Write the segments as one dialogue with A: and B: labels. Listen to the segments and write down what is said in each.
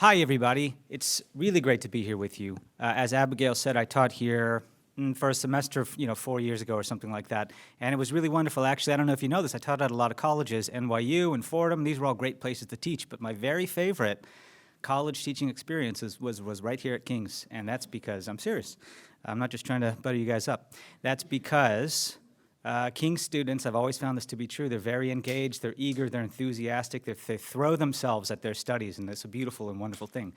A: Hi, everybody. It's really great to be here with you. As Abigail said, I taught here for a semester, 4 years ago or something like that, and it was really wonderful. Actually, I don't know if you know this, I taught at a lot of colleges, NYU and Fordham. These were all great places to teach, but my very favorite college teaching experience was right here at King's, and that's because, I'm serious, I'm not just trying to butter you guys up. That's because King's students, I've always found this to be true, they're very engaged, they're eager, they're enthusiastic, they throw themselves at their studies, and it's a beautiful and wonderful thing.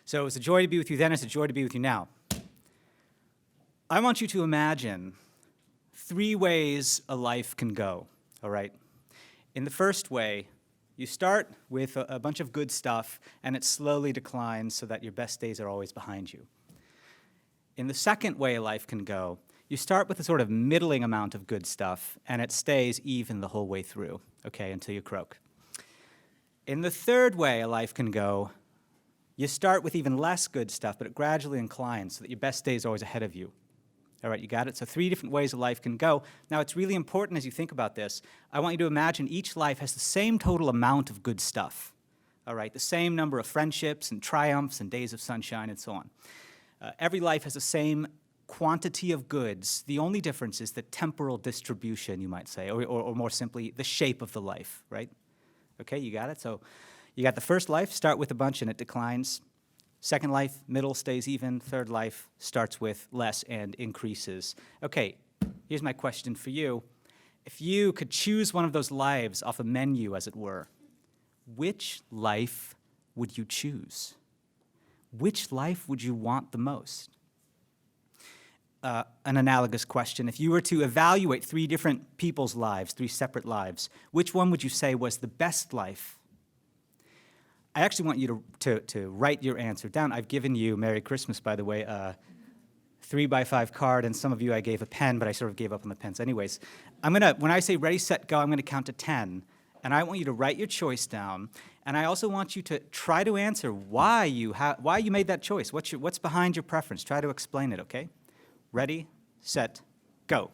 A: So it was a joy to be with you then, it's a joy to be with you now. I want you to imagine 3 ways a life can go, all right? In the first way, you start with a bunch of good stuff, and it slowly declines so that your best days are always behind you. In the second way a life can go, you start with a sort of middling amount of good stuff, and it stays even the whole way through, okay, until you croak. In the third way a life can go, you start with even less good stuff, but it gradually inclines so that your best days are always ahead of you. All right, you got it? So 3 different ways a life can go. Now, it's really important as you think about this. I want you to imagine each life has the same total amount of good stuff, all right? The same number of friendships and triumphs and days of sunshine and so on. Every life has the same quantity of goods. The only difference is the temporal distribution, you might say, or more simply, the shape of the life, right? Okay, you got it? So you got the first life, start with a bunch and it declines. Second life, middle stays even. Third life starts with less and increases. Okay, here's my question for you. If you could choose one of those lives off a menu, as it were, which life would you choose? Which life would you want the most? An analogous question. If you were to evaluate 3 different people's lives, 3 separate lives, which one would you say was the best life? I actually want you to write your answer down. I've given you, Merry Christmas, by the way, a 3x5 card, and some of you I gave a pen, but I sort of gave up on the pens. Anyways, when I say ready, set, go, I'm gonna count to 10, and I want you to write your choice down, and I also want you to try to answer why you made that choice. What's behind your preference? Try to explain it, okay? Ready, set, go.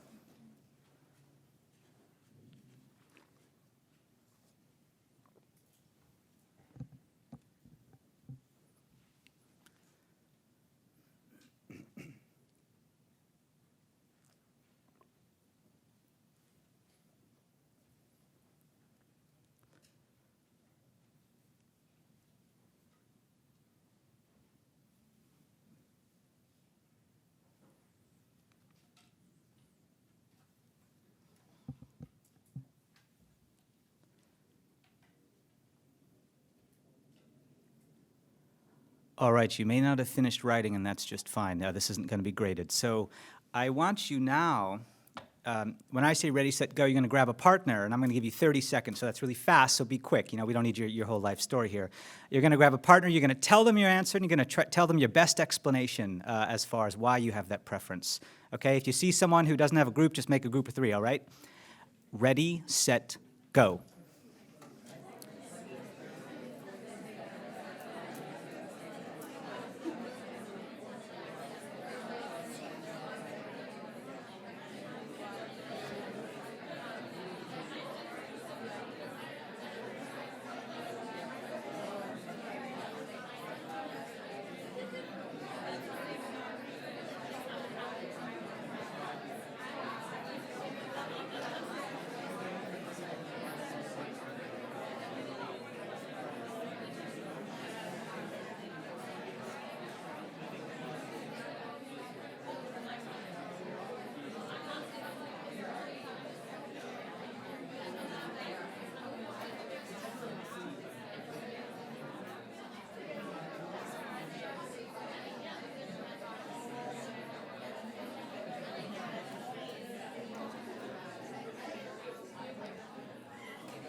A: All right, you may not have finished writing, and that's just fine. Now, this isn't going to be graded. So I want you now, when I say ready, set, go, you're going to grab a partner, and I'm going to give you 30 seconds, so that's really fast, so be quick. We don't need your whole life story here. You're going to grab a partner, you're going to tell them your answer, and you're going to tell them your best explanation as far as why you have that preference. Okay, if you see someone who doesn't have a group, just make a group of 3, all right? Ready, set, go.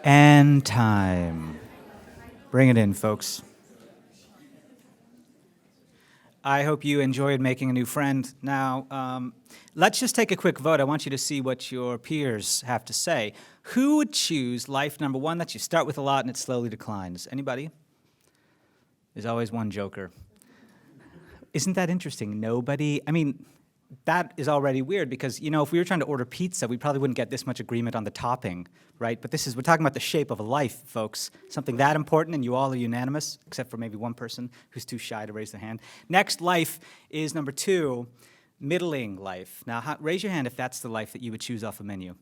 A: And time. Bring it in, folks. I hope you enjoyed making a new friend. Now, let's just take a quick vote. I want you to see what your peers have to say. Who would choose life number 1 that you start with a lot and it slowly declines? Anybody? There's always one joker. Isn't that interesting? Nobody, that is already weird because, if we were trying to order pizza, we probably wouldn't get this much agreement on the topping, right? But we're talking about the shape of a life, folks. Something that important, and you all are unanimous, except for maybe one person who's too shy to raise their hand. Next life is number 2, middling life. Now, raise your hand if that's the life that you would choose off a menu.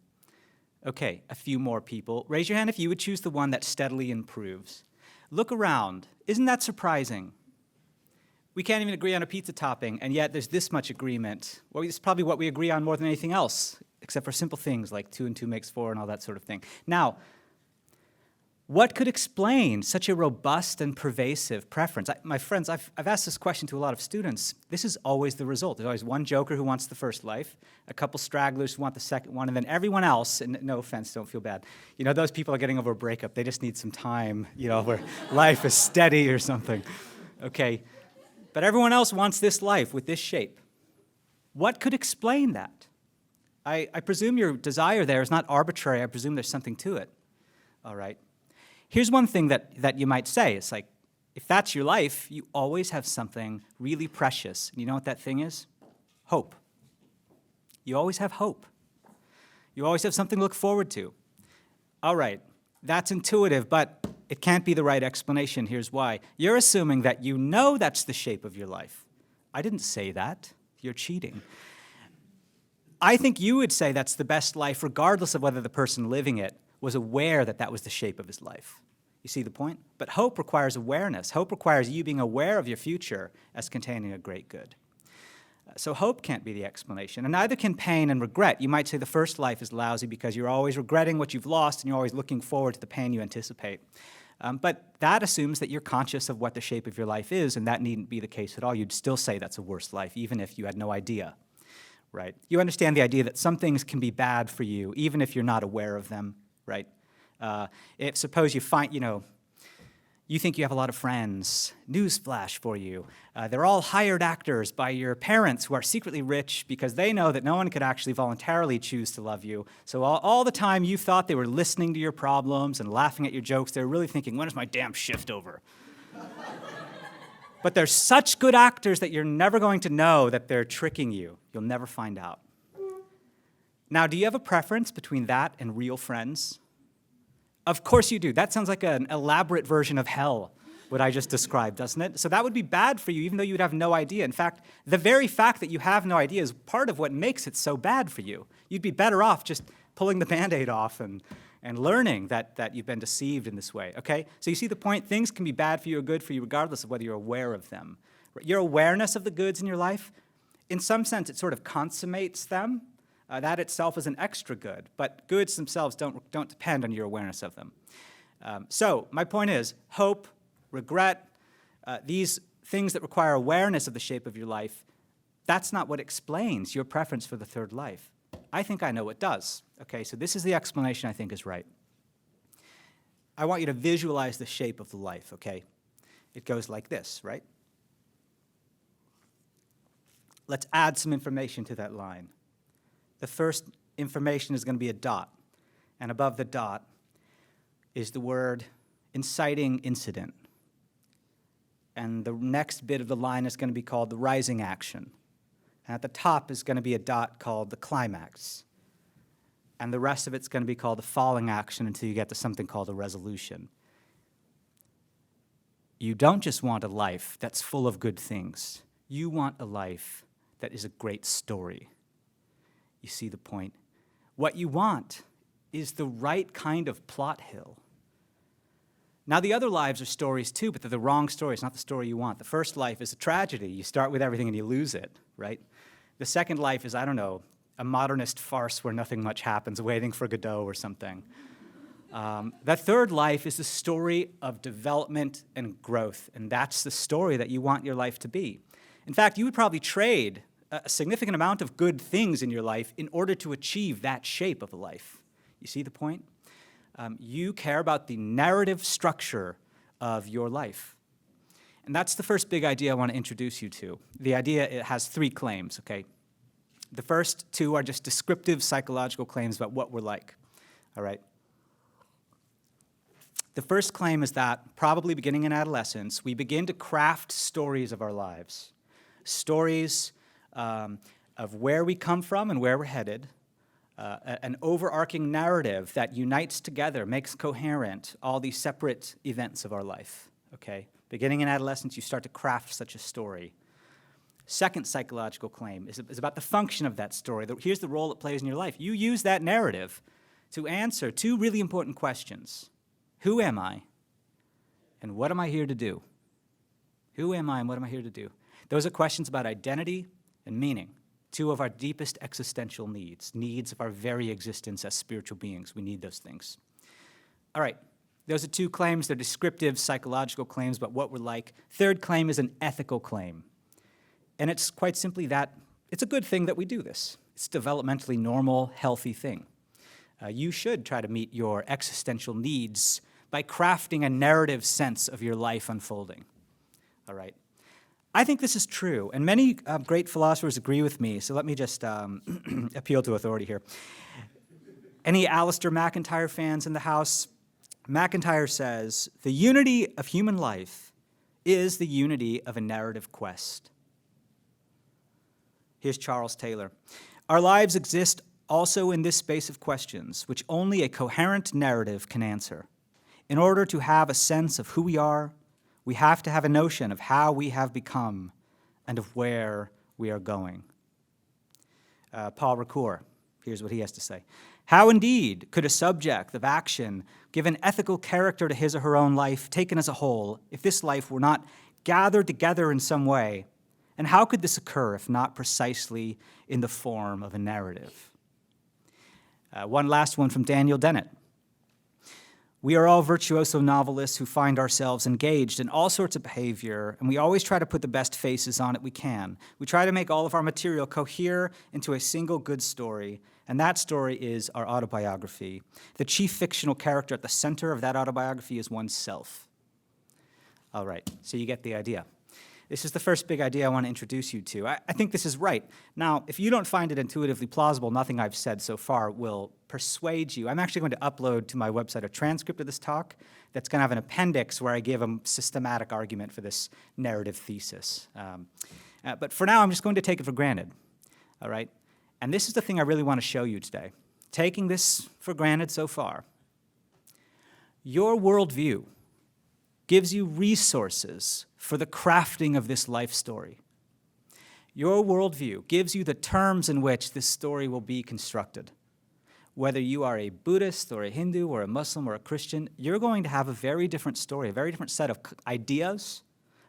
A: Okay, a few more people. Raise your hand if you would choose the one that steadily improves. Look around. Isn't that surprising? We can't even agree on a pizza topping, and yet there's this much agreement. Well, it's probably what we agree on more than anything else, except for simple things like 2 and 2 makes 4 and all that sort of thing. Now, what could explain such a robust and pervasive preference? My friends, I've asked this question to a lot of students. This is always the result. There's always one joker who wants the first life, a couple stragglers who want the second one, and then everyone else, and no offense, don't feel bad. Those people are getting over a breakup. They just need some time, where life is steady or something. Okay. But everyone else wants this life with this shape. What could explain that? I presume your desire there is not arbitrary. I presume there's something to it. All right. Here's one thing that you might say. It's like, if that's your life, you always have something really precious. And you know what that thing is? Hope. You always have hope. You always have something to look forward to. All right. That's intuitive, but it can't be the right explanation. Here's why. You're assuming that you know that's the shape of your life. I didn't say that. You're cheating. I think you would say that's the best life, regardless of whether the person living it was aware that that was the shape of his life. You see the point? But hope requires awareness. Hope requires you being aware of your future as containing a great good. So hope can't be the explanation, and neither can pain and regret. You might say the first life is lousy because you're always regretting what you've lost and you're always looking forward to the pain you anticipate. But that assumes that you're conscious of what the shape of your life is, and that needn't be the case at all. You'd still say that's a worse life, even if you had no idea, right? You understand the idea that some things can be bad for you, even if you're not aware of them, right? If suppose you find, you think you have a lot of friends. Newsflash for you. They're all hired actors by your parents who are secretly rich because they know that no one could actually voluntarily choose to love you. So all the time you thought they were listening to your problems and laughing at your jokes, they were really thinking, when is my damn shift over? But they're such good actors that you're never going to know that they're tricking you. You'll never find out. Now, do you have a preference between that and real friends? Of course you do. That sounds like an elaborate version of hell, what I just described, doesn't it? So that would be bad for you, even though you'd have no idea. In fact, the very fact that you have no idea is part of what makes it so bad for you. You'd be better off just pulling the Band-Aid off and learning that you've been deceived in this way, okay? So you see the point? Things can be bad for you or good for you regardless of whether you're aware of them. Your awareness of the goods in your life, in some sense, it sort of consummates them. That itself is an extra good, but goods themselves don't depend on your awareness of them. So my point is, hope, regret, these things that require awareness of the shape of your life, that's not what explains your preference for the third life. I think I know what does. Okay, so this is the explanation I think is right. I want you to visualize the shape of the life, okay? It goes like this, right? Let's add some information to that line. The first information is going to be a dot, and above the dot is the word inciting incident. And the next bit of the line is going to be called the rising action. And at the top is going to be a dot called the climax. And the rest of it's going to be called the falling action until you get to something called a resolution. You don't just want a life that's full of good things. You want a life that is a great story. You see the point? What you want is the right kind of plot hill. Now, the other lives are stories too, but they're the wrong stories, not the story you want. The first life is a tragedy. You start with everything and you lose it, right? The second life is, I don't know, a modernist farce where nothing much happens, waiting for Godot or something. The third life is the story of development and growth, and that's the story that you want your life to be. In fact, you would probably trade a significant amount of good things in your life in order to achieve that shape of a life. You see the point? You care about the narrative structure of your life. And that's the first big idea I want to introduce you to. The idea, it has 3 claims, okay? The first 2 are just descriptive psychological claims about what we're like, all right? The first claim is that, probably beginning in adolescence, we begin to craft stories of our lives. Stories of where we come from and where we're headed, an overarching narrative that unites together, makes coherent all these separate events of our life, okay? Beginning in adolescence, you start to craft such a story. Second psychological claim is about the function of that story. Here's the role it plays in your life. You use that narrative to answer two really important questions. Who am I? And what am I here to do? Who am I and what am I here to do? Those are questions about identity and meaning, two of our deepest existential needs of our very existence as spiritual beings. We need those things. All right, those are two claims. They're descriptive psychological claims about what we're like. Third claim is an ethical claim. And it's quite simply that it's a good thing that we do this. It's a developmentally normal, healthy thing. You should try to meet your existential needs by crafting a narrative sense of your life unfolding. All right. I think this is true, and many great philosophers agree with me, so let me just appeal to authority here. Any Alistair MacIntyre fans in the house? MacIntyre says, the unity of human life is the unity of a narrative quest. Here's Charles Taylor. Our lives exist also in this space of questions, which only a coherent narrative can answer. In order to have a sense of who we are, we have to have a notion of how we have become and of where we are going. Paul Ricoeur, here's what he has to say. How indeed could a subject of action give an ethical character to his or her own life, taken as a whole, if this life were not gathered together in some way? And how could this occur if not precisely in the form of a narrative? One last one from Daniel Dennett. We are all virtuoso novelists who find ourselves engaged in all sorts of behavior, and we always try to put the best faces on it we can. We try to make all of our material cohere into a single good story, and that story is our autobiography. The chief fictional character at the center of that autobiography is oneself. All right, so you get the idea. This is the first big idea I want to introduce you to. I think this is right. Now, if you don't find it intuitively plausible, nothing I've said so far will persuade you. I'm actually going to upload to my website a transcript of this talk that's going to have an appendix where I give a systematic argument for this narrative thesis. But for now, I'm just going to take it for granted, all right? And this is the thing I really want to show you today. Taking this for granted so far, your worldview gives you resources for the crafting of this life story. Your worldview gives you the terms in which this story will be constructed. Whether you are a Buddhist or a Hindu or a Muslim or a Christian, you're going to have a very different story, a very different set of ideas,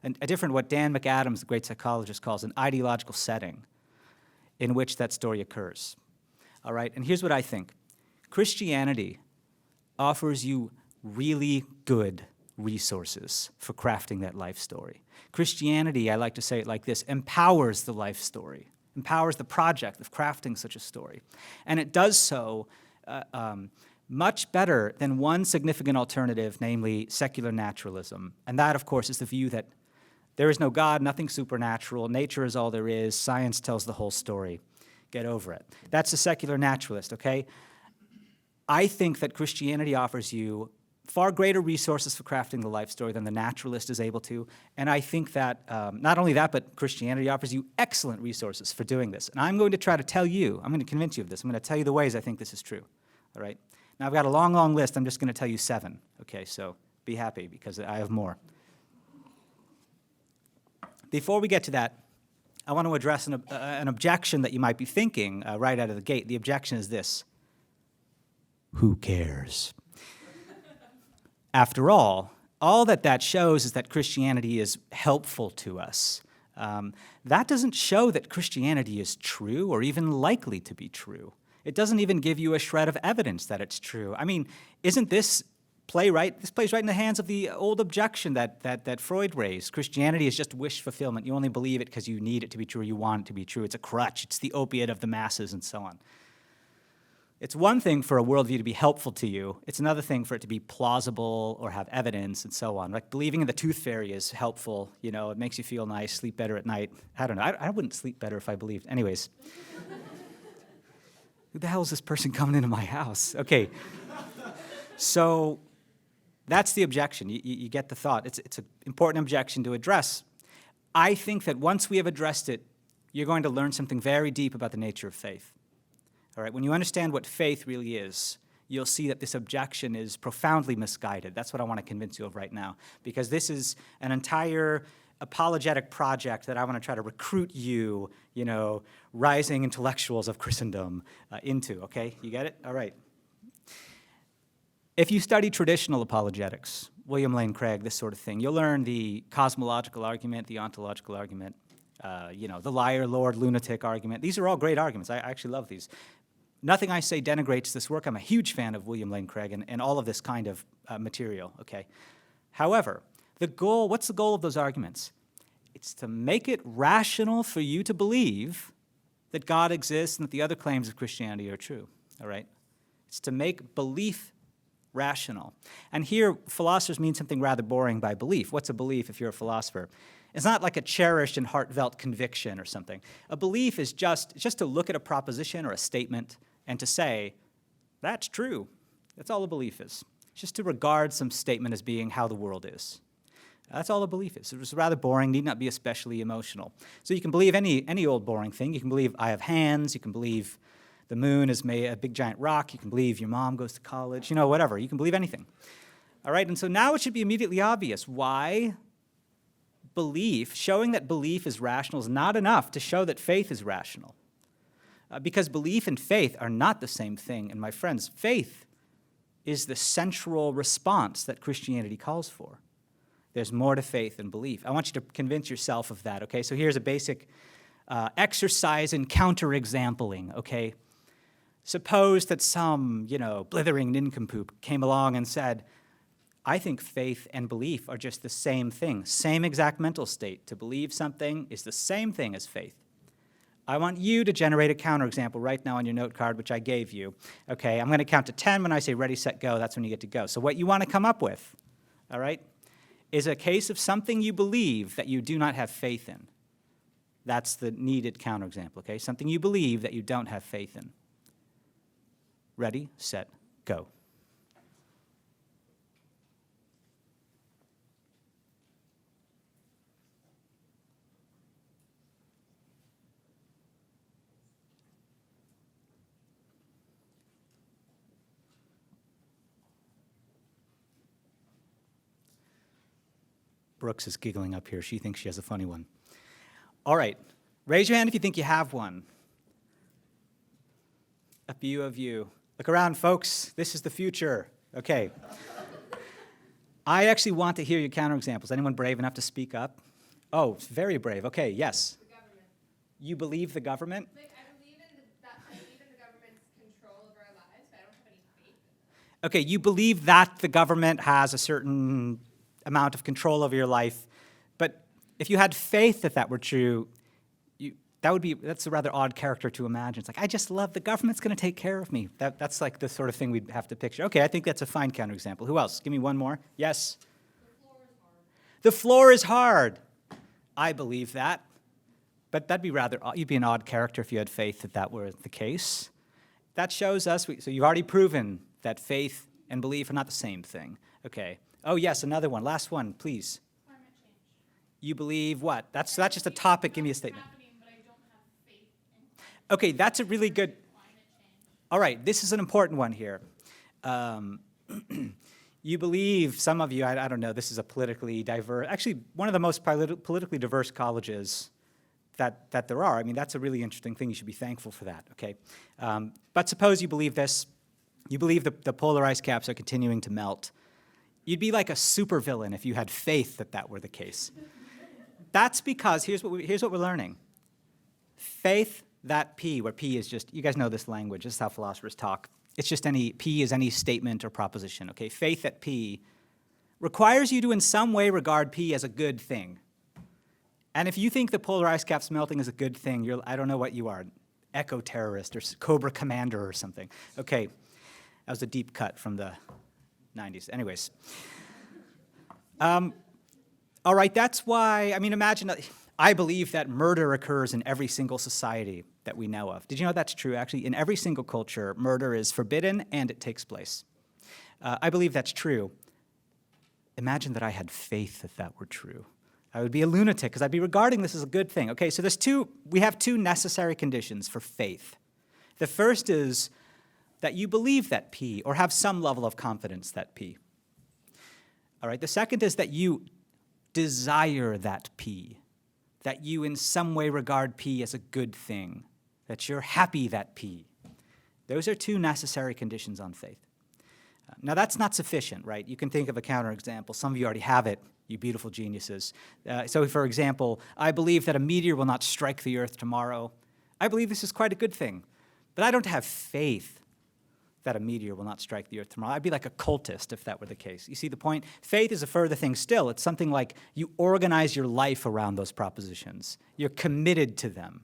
A: and a different, what Dan McAdams, the great psychologist, calls an ideological setting in which that story occurs. All right, and here's what I think. Christianity offers you really good resources for crafting that life story. Christianity, I like to say it like this, empowers the life story, empowers the project of crafting such a story. And it does so much better than one significant alternative, namely secular naturalism. And that, of course, is the view that there is no God, nothing supernatural, nature is all there is, science tells the whole story. Get over it. That's the secular naturalist, okay? I think that Christianity offers you far greater resources for crafting the life story than the naturalist is able to. And I think that not only that, but Christianity offers you excellent resources for doing this. And I'm going to try to tell you, I'm going to convince you of this. I'm going to tell you the ways I think this is true. All right? Now, I've got a long, long list. I'm just going to tell you 7. Okay, so be happy because I have more. Before we get to that, I want to address an objection that you might be thinking right out of the gate. The objection is this: who cares? After all that shows is that Christianity is helpful to us. That doesn't show that Christianity is true or even likely to be true. It doesn't even give you a shred of evidence that it's true. I mean, isn't this plays right in the hands of the old objection that Freud raised? Christianity is just wish fulfillment. You only believe it because you need it to be true, you want it to be true. It's a crutch. It's the opiate of the masses and so on. It's one thing for a worldview to be helpful to you. It's another thing for it to be plausible or have evidence and so on. Like believing in the tooth fairy is helpful. You know, it makes you feel nice, sleep better at night. I don't know. I wouldn't sleep better if I believed. Anyways. Who the hell is this person coming into my house? Okay. So that's the objection. You get the thought. It's an important objection to address. I think that once we have addressed it you're going to learn something very deep about the nature of faith. All right, when you understand what faith really is, you'll see that this objection is profoundly misguided. That's what I want to convince you of right now, because this is an entire apologetic project that I want to try to recruit you, rising intellectuals of Christendom into, okay? You get it? All right. If you study traditional apologetics, William Lane Craig, this sort of thing, you'll learn the cosmological argument, the ontological argument, the liar, Lord, lunatic argument. These are all great arguments. I actually love these. Nothing I say denigrates this work. I'm a huge fan of William Lane Craig and all of this kind of material, okay? However, what's the goal of those arguments? It's to make it rational for you to believe that God exists and that the other claims of Christianity are true, all right? It's to make belief rational. And here, philosophers mean something rather boring by belief. What's a belief if you're a philosopher? It's not like a cherished and heartfelt conviction or something. A belief is just to look at a proposition or a statement and to say, that's true. That's all a belief is. It's just to regard some statement as being how the world is. That's all a belief is. It's rather boring, need not be especially emotional. So you can believe any old boring thing. You can believe I have hands. You can believe the moon is made a big giant rock. You can believe your mom goes to college. Whatever. You can believe anything. All right, and so now it should be immediately obvious why belief, showing that belief is rational, is not enough to show that faith is rational. Because belief and faith are not the same thing. And my friends, faith is the central response that Christianity calls for. There's more to faith than belief. I want you to convince yourself of that, okay? So here's a basic exercise in counter-exampling, okay? Suppose that some, blithering nincompoop came along and said, I think faith and belief are just the same thing, same exact mental state. To believe something is the same thing as faith. I want you to generate a counterexample right now on your note card, which I gave you. Okay, I'm going to count to 10. When I say ready, set, go, that's when you get to go. So what you want to come up with, all right, is a case of something you believe that you do not have faith in. That's the needed counterexample, okay? Something you believe that you don't have faith in. Ready, set, go. Brooks is giggling up here. She thinks she has a funny one. All right. Raise your hand if you think you have one. A few of you. Look around, folks. This is the future. Okay. I actually want to hear your counterexamples. Anyone brave enough to speak up? Oh, very brave. Okay, yes.
B: The government.
A: You believe the government?
B: I believe in the government's control of our lives, but I don't have any faith in them.
A: Okay, you believe that the government has a certain amount of control over your life, but if you had faith that were true, that's a rather odd character to imagine. It's like, I just love the government's going to take care of me. That's like the sort of thing we'd have to picture. Okay, I think that's a fine counterexample. Who else? Give me one more. Yes?
B: The floor is hard.
A: The floor is hard. I believe that. But you'd be an odd character if you had faith that were the case. That shows us, so you've already proven that faith and belief are not the same thing. Okay. Oh, yes, another one. Last one, please.
B: Climate change.
A: You believe what? That's just a topic. Give me a statement.
B: Happening, but I don't have faith in
A: Okay, that's a really good.
B: climate change.
A: All right, this is an important one here. You believe, some of you, I don't know, this is a politically diverse, actually one of the most politically diverse colleges that there are. I mean, that's a really interesting thing. You should be thankful for that, okay? But suppose you believe this. You believe the polar ice caps are continuing to melt. You'd be like a supervillain if you had faith that were the case. That's because, here's what we're learning. Faith, that P, where P is just, you guys know this language, this is how philosophers talk. It's just P is any statement or proposition, okay? Faith at P requires you to in some way regard P as a good thing. And if you think the polar ice caps melting is a good thing, I don't know what you are, eco-terrorist or Cobra Commander or something. Okay, that was a deep cut from the 90s. Anyways. All right, that's why, imagine, I believe that murder occurs in every single society that we know of. Did you know that's true? Actually, in every single culture, murder is forbidden and it takes place. I believe that's true. Imagine that I had faith that were true. I would be a lunatic because I'd be regarding this as a good thing. Okay, so we have two necessary conditions for faith. The first is that you believe that P or have some level of confidence that P. All right, the second is that you desire that P, that you in some way regard P as a good thing, that you're happy that P. Those are two necessary conditions on faith. Now, that's not sufficient, right? You can think of a counterexample. Some of you already have it, you beautiful geniuses. So, for example, I believe that a meteor will not strike the earth tomorrow. I believe this is quite a good thing, but I don't have faith that a meteor will not strike the earth tomorrow. I'd be like a cultist if that were the case. You see the point? Faith is a further thing still. It's something like you organize your life around those propositions. You're committed to them.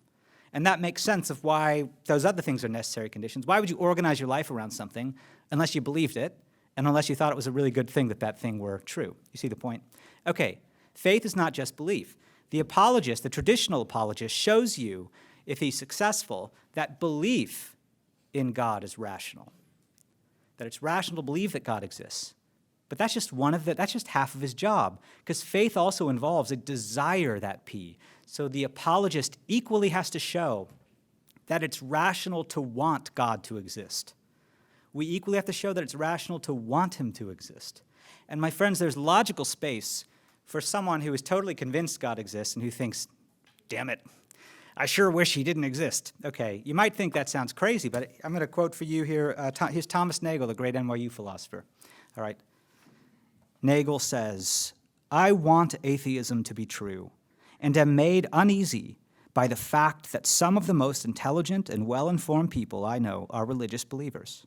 A: And that makes sense of why those other things are necessary conditions. Why would you organize your life around something unless you believed it and unless you thought it was a really good thing that that thing were true? You see the point? Okay, faith is not just belief. The apologist, the traditional apologist, shows you, if he's successful, that belief in God is rational. That it's rational to believe that God exists. But that's just that's just half of his job, because faith also involves a desire that P. So the apologist equally has to show that it's rational to want God to exist. We equally have to show that it's rational to want him to exist. And my friends, there's logical space for someone who is totally convinced God exists and who thinks, damn it, I sure wish he didn't exist. Okay, you might think that sounds crazy, but I'm going to quote for you here. Here's Thomas Nagel, the great NYU philosopher. All right. Nagel says, I want atheism to be true, and am made uneasy by the fact that some of the most intelligent and well-informed people I know are religious believers.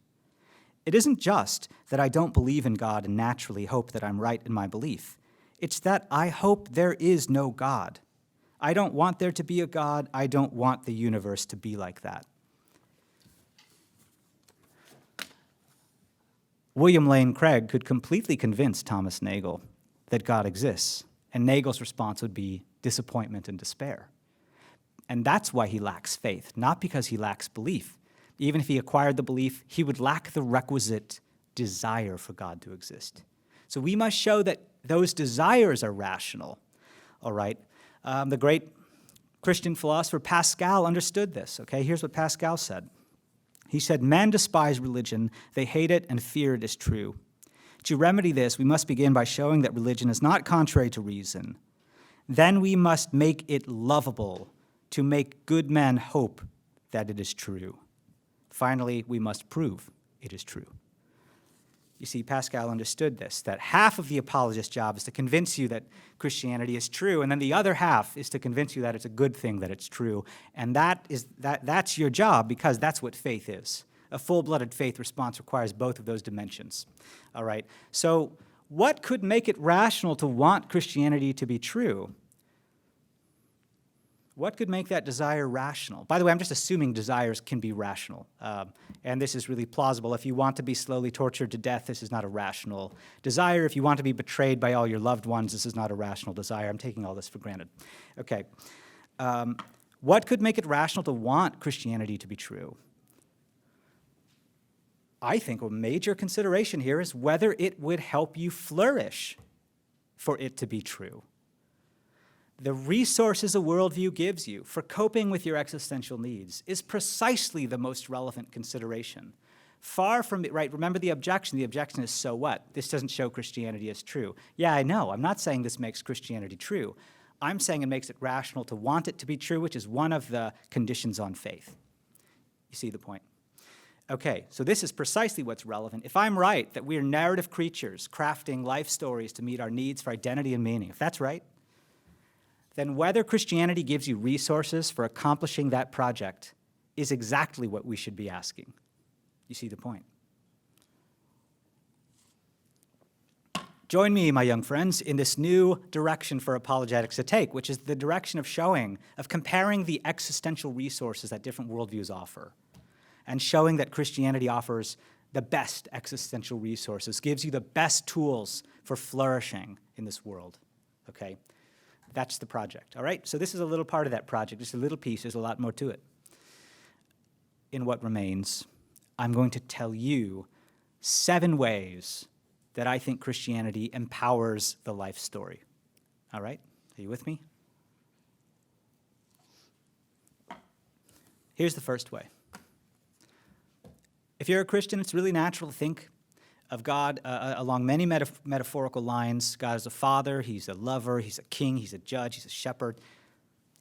A: It isn't just that I don't believe in God and naturally hope that I'm right in my belief. It's that I hope there is no God. I don't want there to be a God. I don't want the universe to be like that. William Lane Craig could completely convince Thomas Nagel that God exists, and Nagel's response would be disappointment and despair. And that's why he lacks faith, not because he lacks belief. Even if he acquired the belief, he would lack the requisite desire for God to exist. So we must show that those desires are rational, all right? The great Christian philosopher Pascal understood this, okay? Here's what Pascal said. He said, men despise religion, they hate it and fear it is true. To remedy this, we must begin by showing that religion is not contrary to reason. Then we must make it lovable to make good men hope that it is true. Finally, we must prove it is true. You see, Pascal understood this, that half of the apologist's job is to convince you that Christianity is true, and then the other half is to convince you that it's a good thing that it's true. And that's your job, because that's what faith is. A full-blooded faith response requires both of those dimensions. All right, so what could make it rational to want Christianity to be true? What could make that desire rational? By the way, I'm just assuming desires can be rational. And this is really plausible. If you want to be slowly tortured to death, this is not a rational desire. If you want to be betrayed by all your loved ones, this is not a rational desire. I'm taking all this for granted. Okay. What could make it rational to want Christianity to be true? I think a major consideration here is whether it would help you flourish for it to be true. The resources a worldview gives you for coping with your existential needs is precisely the most relevant consideration. Far from it, right? Remember the objection. The objection is, so what? This doesn't show Christianity as true. Yeah, I know. I'm not saying this makes Christianity true. I'm saying it makes it rational to want it to be true, which is one of the conditions on faith. You see the point? Okay, so this is precisely what's relevant. If I'm right that we're narrative creatures crafting life stories to meet our needs for identity and meaning, if that's right, then whether Christianity gives you resources for accomplishing that project is exactly what we should be asking. You see the point? Join me, my young friends, in this new direction for apologetics to take, which is the direction of comparing the existential resources that different worldviews offer, and showing that Christianity offers the best existential resources, gives you the best tools for flourishing in this world, okay? That's the project, all right? So this is a little part of that project, just a little piece. There's a lot more to it. In what remains, I'm going to tell you 7 ways that I think Christianity empowers the life story, all right? Are you with me? Here's the first way. If you're a Christian, it's really natural to think of God along many metaphorical lines. God is a father, he's a lover, he's a king, he's a judge, he's a shepherd.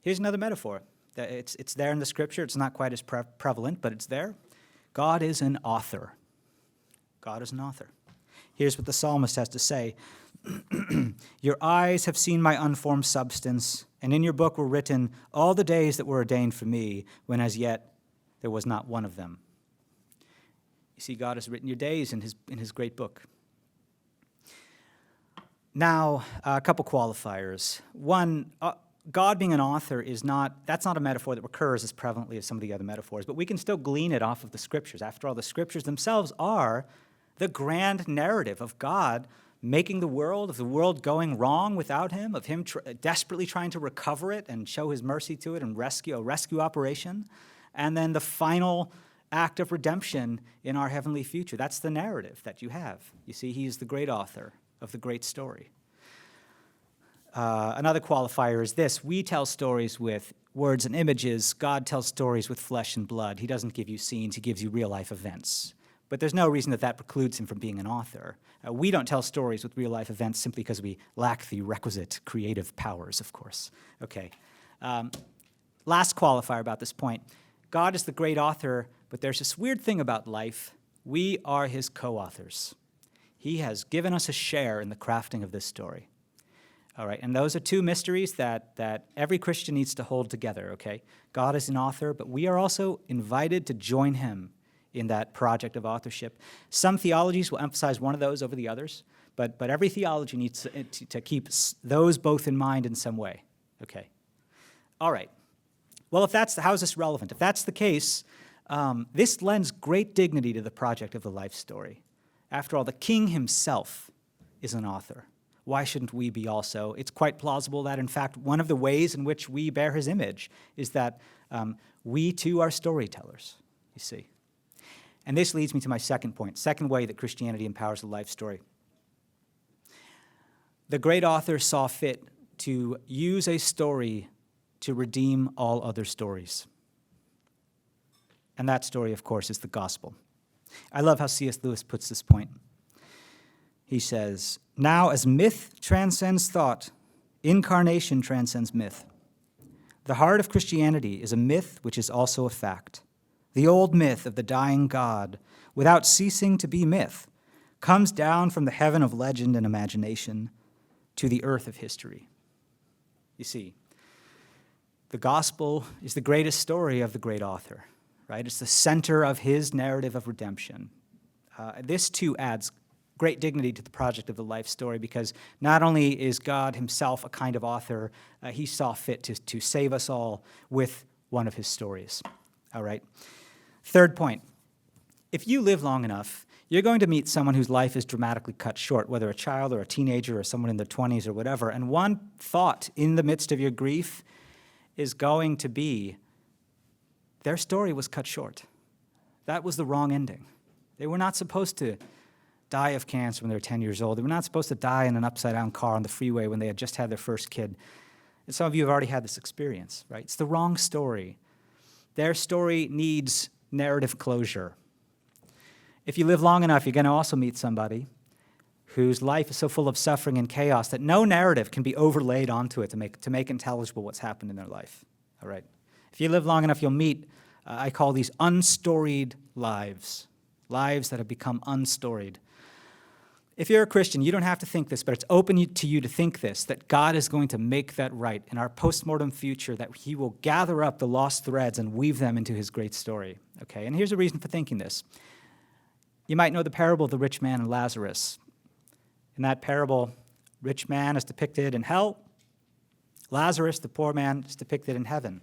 A: Here's another metaphor. It's there in the scripture. It's not quite as prevalent, but it's there. God is an author. God is an author. Here's what the psalmist has to say. Your eyes have seen my unformed substance, and in your book were written all the days that were ordained for me, when as yet there was not one of them. You see, God has written your days in his great book. Now, a couple qualifiers. One, God being an author that's not a metaphor that recurs as prevalently as some of the other metaphors, but we can still glean it off of the scriptures. After all, the scriptures themselves are the grand narrative of God making the world going wrong without him, of him desperately trying to recover it and show his mercy to it and a rescue operation, and then the final act of redemption in our heavenly future. That's the narrative that you have. You see, he is the great author of the great story. Another qualifier is this. We tell stories with words and images. God tells stories with flesh and blood. He doesn't give you scenes. He gives you real-life events. But there's no reason that precludes him from being an author. We don't tell stories with real-life events simply because we lack the requisite creative powers, of course. Okay. Last qualifier about this point. God is the great author, but there's this weird thing about life. We are his co-authors. He has given us a share in the crafting of this story. All right, and those are two mysteries that every Christian needs to hold together, okay? God is an author, but we are also invited to join him in that project of authorship. Some theologies will emphasize one of those over the others, but every theology needs to keep those both in mind in some way, okay? All right. Well, how is this relevant? If that's the case, this lends great dignity to the project of the life story. After all, the king himself is an author. Why shouldn't we be also? It's quite plausible that, in fact, one of the ways in which we bear his image is that we, too, are storytellers, you see. And this leads me to my second point, second way that Christianity empowers the life story. The great author saw fit to use a story to redeem all other stories. And that story, of course, is the gospel. I love how C.S. Lewis puts this point. He says, now as myth transcends thought, incarnation transcends myth. The heart of Christianity is a myth which is also a fact. The old myth of the dying God, without ceasing to be myth, comes down from the heaven of legend and imagination to the earth of history. You see, the gospel is the greatest story of the great author, right? It's the center of his narrative of redemption. This, too, adds great dignity to the project of the life story because not only is God himself a kind of author, he saw fit to save us all with one of his stories. All right. Third point. If you live long enough, you're going to meet someone whose life is dramatically cut short, whether a child or a teenager or someone in their 20s or whatever. And one thought in the midst of your grief is going to be, their story was cut short. That was the wrong ending. They were not supposed to die of cancer when they were 10 years old. They were not supposed to die in an upside-down car on the freeway when they had just had their first kid. And some of you have already had this experience, right? It's the wrong story. Their story needs narrative closure. If you live long enough, you're going to also meet somebody whose life is so full of suffering and chaos that no narrative can be overlaid onto it to make intelligible what's happened in their life. All right? If you live long enough, you'll meet, I call these unstoried lives, lives that have become unstoried. If you're a Christian, you don't have to think this, but it's open to you to think this, that God is going to make that right in our postmortem future, that he will gather up the lost threads and weave them into his great story. Okay, and here's a reason for thinking this. You might know the parable of the rich man and Lazarus. In that parable, rich man is depicted in hell. Lazarus, the poor man, is depicted in heaven.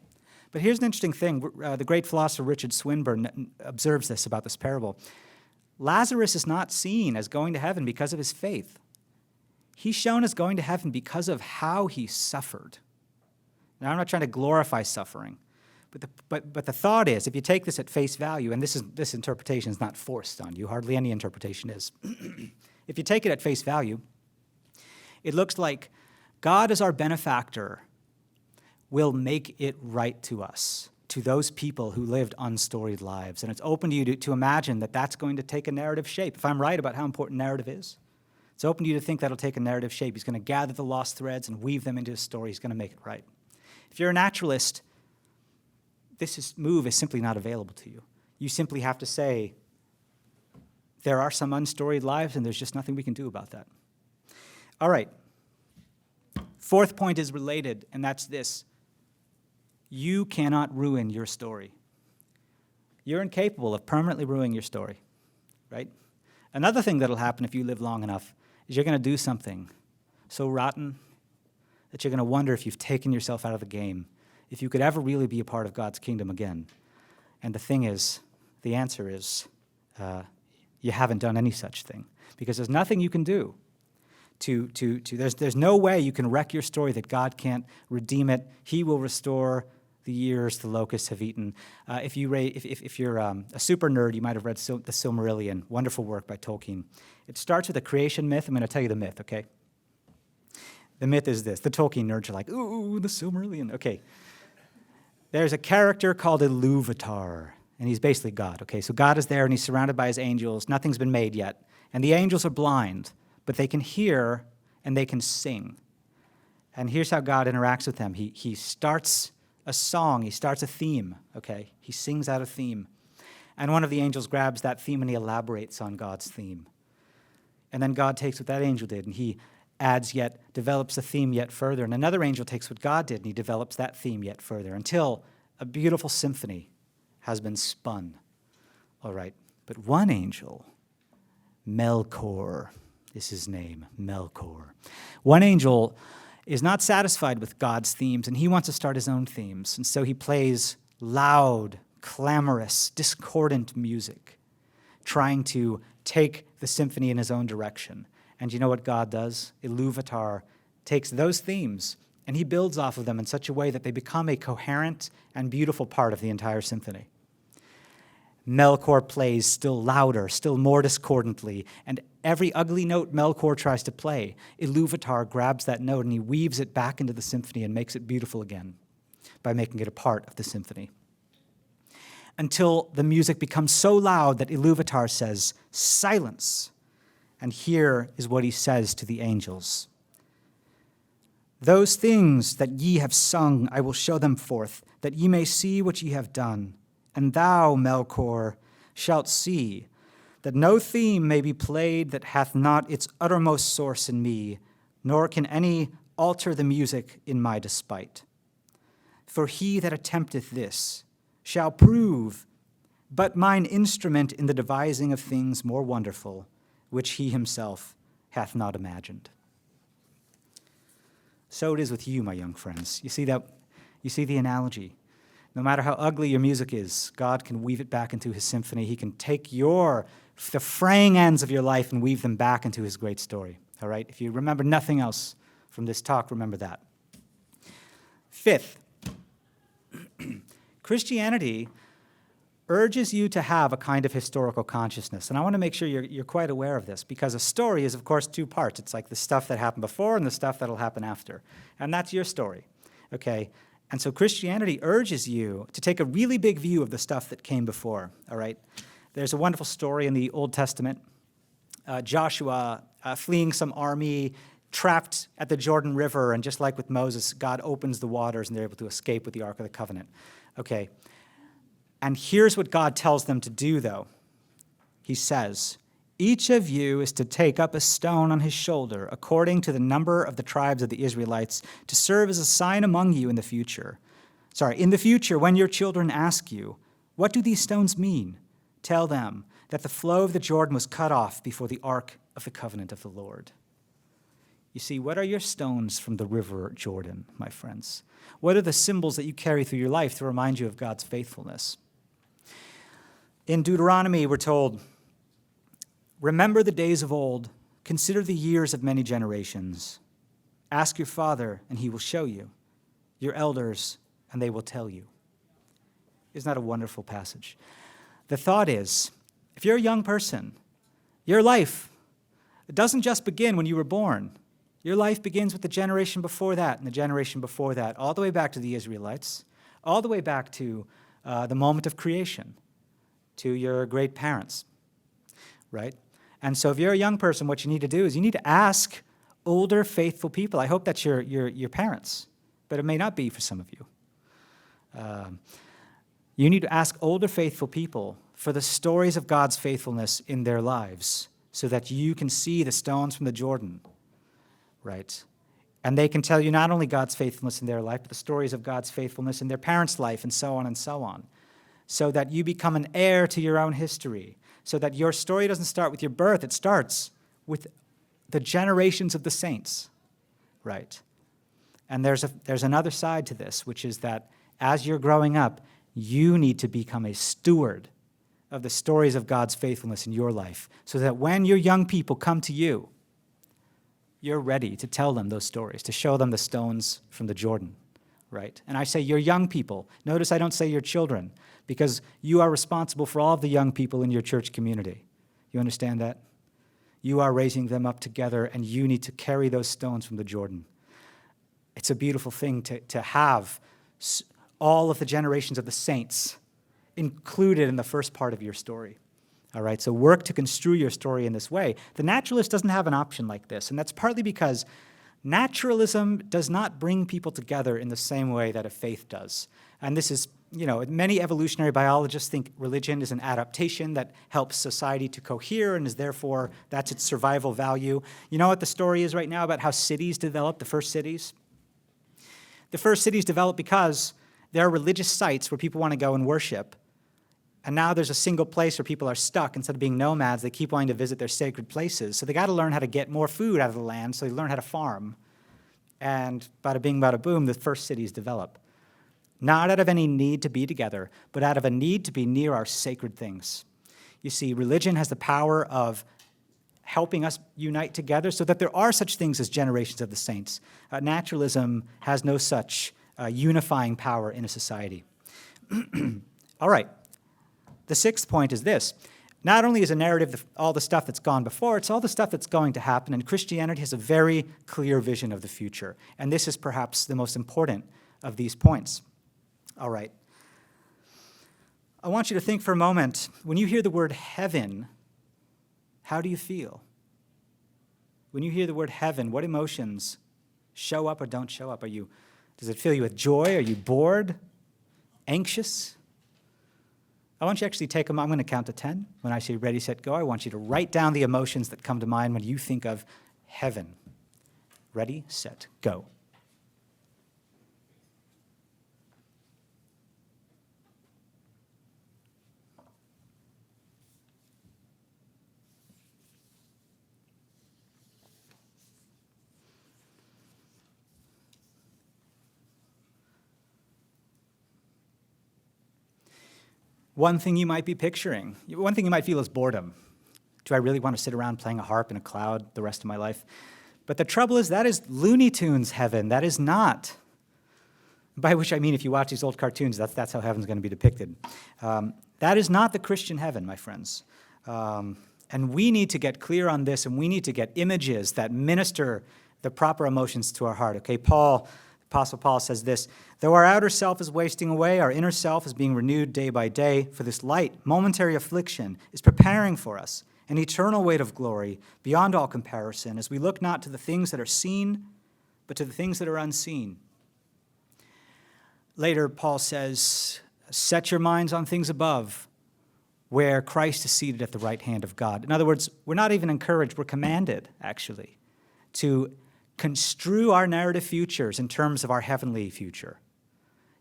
A: But here's an interesting thing. The great philosopher Richard Swinburne observes this about this parable. Lazarus is not seen as going to heaven because of his faith. He's shown as going to heaven because of how he suffered. Now, I'm not trying to glorify suffering, but the thought is, if you take this at face value, and this interpretation is not forced on you, hardly any interpretation is. If you take it at face value, it looks like God as our benefactor will make it right to us, to those people who lived unstoried lives. And it's open to you to imagine that that's going to take a narrative shape. If I'm right about how important narrative is, it's open to you to think that'll take a narrative shape. He's going to gather the lost threads and weave them into a story. He's going to make it right. If you're a naturalist, move is simply not available to you. You simply have to say, there are some unstoried lives, and there's just nothing we can do about that. All right. Fourth point is related, and that's this. You cannot ruin your story. You're incapable of permanently ruining your story, right? Another thing that'll happen if you live long enough is you're going to do something so rotten that you're going to wonder if you've taken yourself out of the game, if you could ever really be a part of God's kingdom again. And the answer is, you haven't done any such thing, because there's nothing you can do. There's no way you can wreck your story that God can't redeem it. He will restore the years the locusts have eaten. If you're a super nerd, you might have read the Silmarillion, wonderful work by Tolkien. It starts with a creation myth. I'm going to tell you the myth, okay? The myth is this. The Tolkien nerds are like, ooh, the Silmarillion. Okay. There's a character called Ilúvatar, and he's basically God, okay? So God is there, and he's surrounded by his angels. Nothing's been made yet. And the angels are blind, but they can hear and they can sing. And here's how God interacts with them. He starts a song. He starts a theme, okay? He sings out a theme. And one of the angels grabs that theme and he elaborates on God's theme. And then God takes what that angel did and he develops the theme yet further. And another angel takes what God did and he develops that theme yet further until a beautiful symphony has been spun. All right, but one angel, Melkor is his name, Melkor. One angel is not satisfied with God's themes, and he wants to start his own themes. And so he plays loud, clamorous, discordant music, trying to take the symphony in his own direction. And you know what God does? Ilúvatar takes those themes, and he builds off of them in such a way that they become a coherent and beautiful part of the entire symphony. Melkor plays still louder, still more discordantly, and every ugly note Melkor tries to play, Ilúvatar grabs that note and he weaves it back into the symphony and makes it beautiful again by making it a part of the symphony. Until the music becomes so loud that Ilúvatar says, "Silence." And here is what he says to the angels. "Those things that ye have sung, I will show them forth, that ye may see what ye have done. And thou, Melkor, shalt see that no theme may be played that hath not its uttermost source in me, nor can any alter the music in my despite. For he that attempteth this shall prove but mine instrument in the devising of things more wonderful, which he himself hath not imagined." So it is with you, my young friends. You see the analogy. No matter how ugly your music is, God can weave it back into his symphony. He can take the fraying ends of your life and weave them back into his great story. All right? If you remember nothing else from this talk, remember that. Fifth, Christianity urges you to have a kind of historical consciousness. And I want to make sure you're quite aware of this, because a story is, of course, two parts. It's like the stuff that happened before and the stuff that'll happen after. And that's your story, okay? And so Christianity urges you to take a really big view of the stuff that came before, all right? There's a wonderful story in the Old Testament. Joshua fleeing some army, trapped at the Jordan River, and just like with Moses, God opens the waters and they're able to escape with the Ark of the Covenant. Okay, and here's what God tells them to do, though. He says, "Each of you is to take up a stone on his shoulder, according to the number of the tribes of the Israelites, to serve as a sign among you in the future. In the future, when your children ask you, 'What do these stones mean?' Tell them that the flow of the Jordan was cut off before the ark of the covenant of the Lord." You see, what are your stones from the river Jordan, my friends? What are the symbols that you carry through your life to remind you of God's faithfulness? In Deuteronomy, we're told, "Remember the days of old, consider the years of many generations. Ask your father, and he will show you, your elders, and they will tell you." Isn't that a wonderful passage? The thought is, if you're a young person, your life, it doesn't just begin when you were born. Your life begins with the generation before that and the generation before that, all the way back to the Israelites, all the way back to the moment of creation, to your great parents, right? And so if you're a young person, what you need to do is you need to ask older, faithful people. I hope that's your parents, but it may not be for some of you. You need to ask older, faithful people for the stories of God's faithfulness in their lives so that you can see the stones from the Jordan, right? And they can tell you not only God's faithfulness in their life, but the stories of God's faithfulness in their parents' life, and so on, so that you become an heir to your own history, so that your story doesn't start with your birth, it starts with the generations of the saints, right? And there's another side to this, which is that as you're growing up, you need to become a steward of the stories of God's faithfulness in your life, so that when your young people come to you, you're ready to tell them those stories, to show them the stones from the Jordan, right? And I say your young people. Notice I don't say your children, because you are responsible for all of the young people in your church community. You understand that? You are raising them up together, and you need to carry those stones from the Jordan. It's a beautiful thing to have all of the generations of the saints included in the first part of your story. All right, so work to construe your story in this way. The naturalist doesn't have an option like this, and that's partly because naturalism does not bring people together in the same way that a faith does. And this is, many evolutionary biologists think religion is an adaptation that helps society to cohere and is therefore, that's its survival value. You know what the story is right now about how cities developed, the first cities? The first cities developed because there are religious sites where people want to go and worship. And now there's a single place where people are stuck. Instead of being nomads, they keep wanting to visit their sacred places. So they got to learn how to get more food out of the land, so they learn how to farm. And bada bing, bada boom, the first cities develop. Not out of any need to be together, but out of a need to be near our sacred things. You see, religion has the power of helping us unite together so that there are such things as generations of the saints. Naturalism has no such unifying power in a society. All right. The sixth point is this. Not only is a narrative all the stuff that's gone before, it's all the stuff that's going to happen, and Christianity has a very clear vision of the future. And this is perhaps the most important of these points. All right. I want you to think for a moment, when you hear the word heaven, how do you feel? When you hear the word heaven, what emotions show up or don't show up? Does it fill you with joy? Are you bored? Anxious? I want you to actually take them. I'm going to count to 10. When I say ready, set, go, I want you to write down the emotions that come to mind when you think of heaven. Ready, set, go. One thing you might be picturing, one thing you might feel is boredom. Do I really want to sit around playing a harp in a cloud the rest of my life? But the trouble is that is Looney Tunes heaven. That is not. By which I mean if you watch these old cartoons, that's how heaven's going to be depicted. That is not the Christian heaven, my friends. And we need to get clear on this, and we need to get images that minister the proper emotions to our heart. Okay, Apostle Paul says this, though our outer self is wasting away, our inner self is being renewed day by day, for this light, momentary affliction is preparing for us an eternal weight of glory beyond all comparison, as we look not to the things that are seen, but to the things that are unseen. Later, Paul says, set your minds on things above, where Christ is seated at the right hand of God. In other words, we're not even encouraged, we're commanded, actually, to construe our narrative futures in terms of our heavenly future.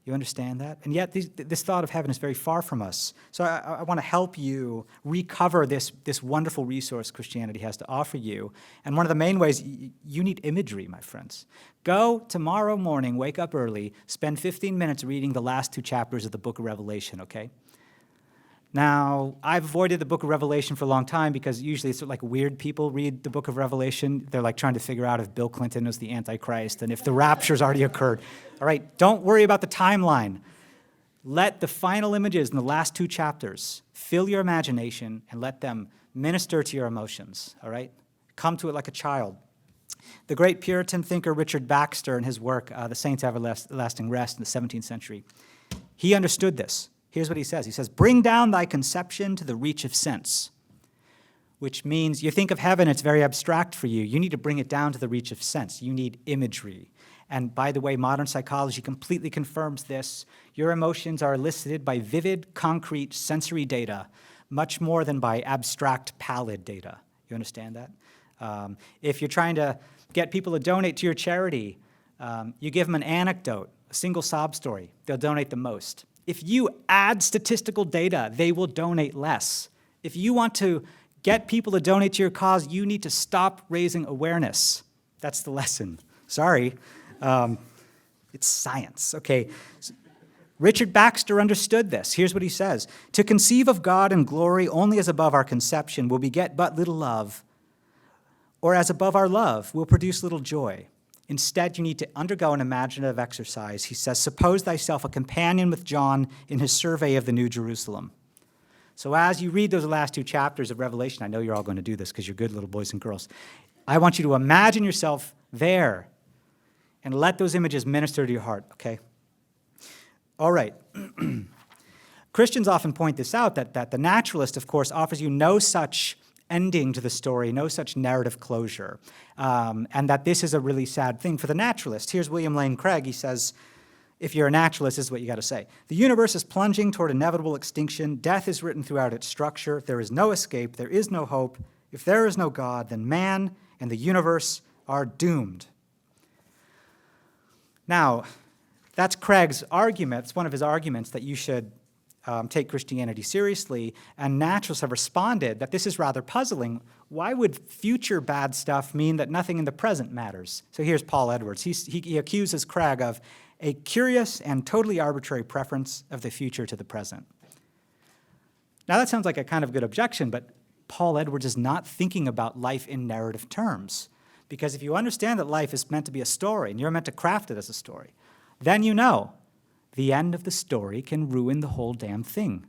A: You understand that? And yet this thought of heaven is very far from us. So I want to help you recover this wonderful resource Christianity has to offer you. And one of the main ways, you need imagery, my friends. Go tomorrow morning, wake up early, spend 15 minutes reading the last 2 chapters of the book of Revelation, okay? Now, I've avoided the book of Revelation for a long time because usually it's like weird people read the book of Revelation. They're like trying to figure out if Bill Clinton is the Antichrist and if the rapture's already occurred. All right, don't worry about the timeline. Let the final images in the last 2 chapters fill your imagination and let them minister to your emotions, all right? Come to it like a child. The great Puritan thinker Richard Baxter, in his work, The Saints' Everlasting Rest, in the 17th century, he understood this. Here's what he says. He says, bring down thy conception to the reach of sense, which means you think of heaven, it's very abstract for you. You need to bring it down to the reach of sense. You need imagery. And by the way, modern psychology completely confirms this. Your emotions are elicited by vivid, concrete, sensory data, much more than by abstract, pallid data. You understand that? If you're trying to get people to donate to your charity, you give them an anecdote, a single sob story, they'll donate the most. If you add statistical data, they will donate less. If you want to get people to donate to your cause, you need to stop raising awareness. That's the lesson. Sorry. It's science. Okay. Richard Baxter understood this. Here's what he says. To conceive of God and glory only as above our conception will beget but little love, or as above our love will produce little joy. Instead, you need to undergo an imaginative exercise. He says, suppose thyself a companion with John in his survey of the New Jerusalem. So as you read those last 2 chapters of Revelation, I know you're all going to do this because you're good little boys and girls. I want you to imagine yourself there and let those images minister to your heart, okay? All right. Christians often point this out, that the naturalist, of course, offers you no such ending to the story, no such narrative closure, and that this is a really sad thing for the naturalist. Here's William Lane Craig. He says, if you're a naturalist, this is what you got to say. The universe is plunging toward inevitable extinction. Death is written throughout its structure. There is no escape. There is no hope. If there is no God, then man and the universe are doomed. Now, that's Craig's argument. It's one of his arguments that you should take Christianity seriously, and naturalists have responded that this is rather puzzling. Why would future bad stuff mean that nothing in the present matters? So here's Paul Edwards. He accuses Craig of a curious and totally arbitrary preference of the future to the present. Now that sounds like a kind of good objection, but Paul Edwards is not thinking about life in narrative terms. Because if you understand that life is meant to be a story, and you're meant to craft it as a story, then you know the end of the story can ruin the whole damn thing.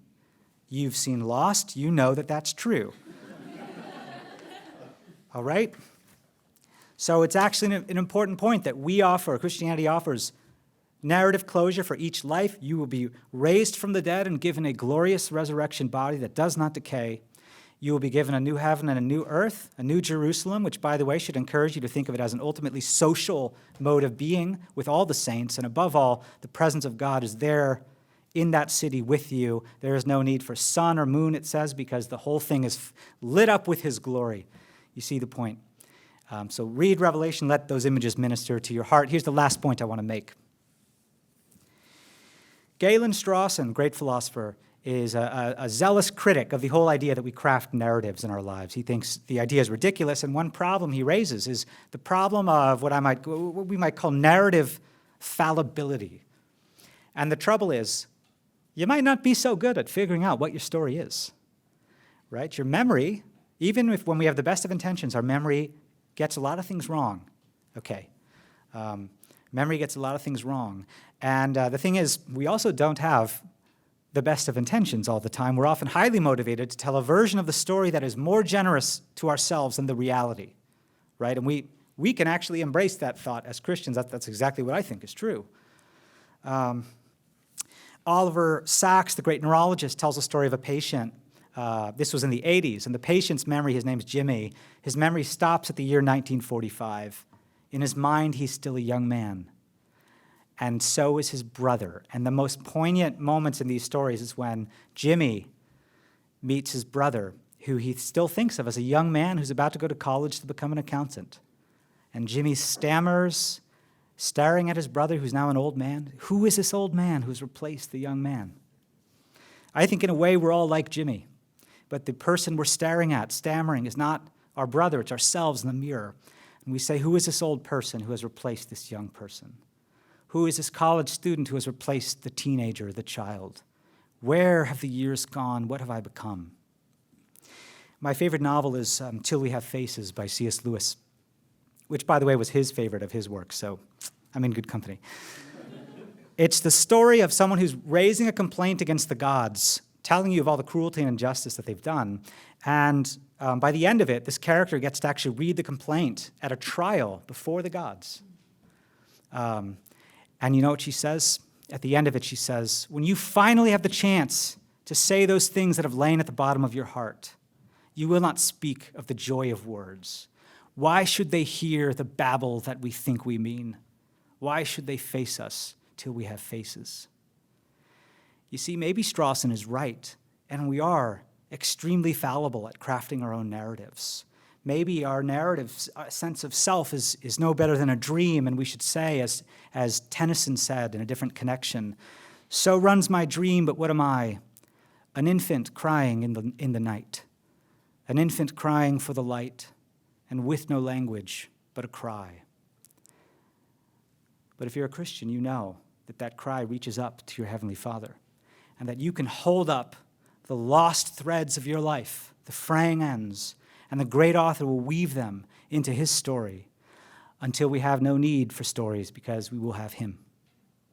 A: You've seen Lost, you know that that's true. All right? So it's actually an important point that Christianity offers narrative closure for each life. You will be raised from the dead and given a glorious resurrection body that does not decay. You will be given a new heaven and a new earth, a new Jerusalem, which, by the way, should encourage you to think of it as an ultimately social mode of being with all the saints. And above all, the presence of God is there in that city with you. There is no need for sun or moon, it says, because the whole thing is lit up with his glory. You see the point. So read Revelation, let those images minister to your heart. Here's the last point I want to make. Galen Strawson, great philosopher, is a zealous critic of the whole idea that we craft narratives in our lives. He thinks the idea is ridiculous, and one problem he raises is the problem of what we might call narrative fallibility. And the trouble is, you might not be so good at figuring out what your story is, right? Your memory, even when we have the best of intentions, our memory gets a lot of things wrong, okay? Memory gets a lot of things wrong. And the thing is, we also don't have the best of intentions all the time. We're often highly motivated to tell a version of the story that is more generous to ourselves than the reality, right? And we can actually embrace that thought as Christians. That's exactly what I think is true. Oliver Sacks, the great neurologist, tells a story of a patient. This was in the 80s, and the patient's memory, his name's Jimmy, his memory stops at the year 1945. In his mind, he's still a young man. And so is his brother. And the most poignant moments in these stories is when Jimmy meets his brother, who he still thinks of as a young man who's about to go to college to become an accountant. And Jimmy stammers, staring at his brother, who's now an old man. Who is this old man who's replaced the young man? I think in a way we're all like Jimmy. But the person we're staring at, stammering, is not our brother, it's ourselves in the mirror. And we say, who is this old person who has replaced this young person? Who is this college student who has replaced the teenager, the child? Where have the years gone? What have I become? My favorite novel is Till We Have Faces by C.S. Lewis, which, by the way, was his favorite of his work, so I'm in good company. It's the story of someone who's raising a complaint against the gods, telling you of all the cruelty and injustice that they've done, and By the end of it, this character gets to actually read the complaint at a trial before the gods. And you know what she says? At the end of it, she says, when you finally have the chance to say those things that have lain at the bottom of your heart, you will not speak of the joy of words. Why should they hear the babble that we think we mean? Why should they face us till we have faces? You see, maybe Strawson is right, and we are extremely fallible at crafting our own narratives. Maybe our narrative sense of self is no better than a dream, and we should say, as Tennyson said in a different connection, so runs my dream, but what am I? An infant crying in the night, an infant crying for the light, and with no language but a cry. But if you're a Christian, you know that that cry reaches up to your Heavenly Father, and that you can hold up the lost threads of your life, the fraying ends, and the great author will weave them into his story until we have no need for stories because we will have him.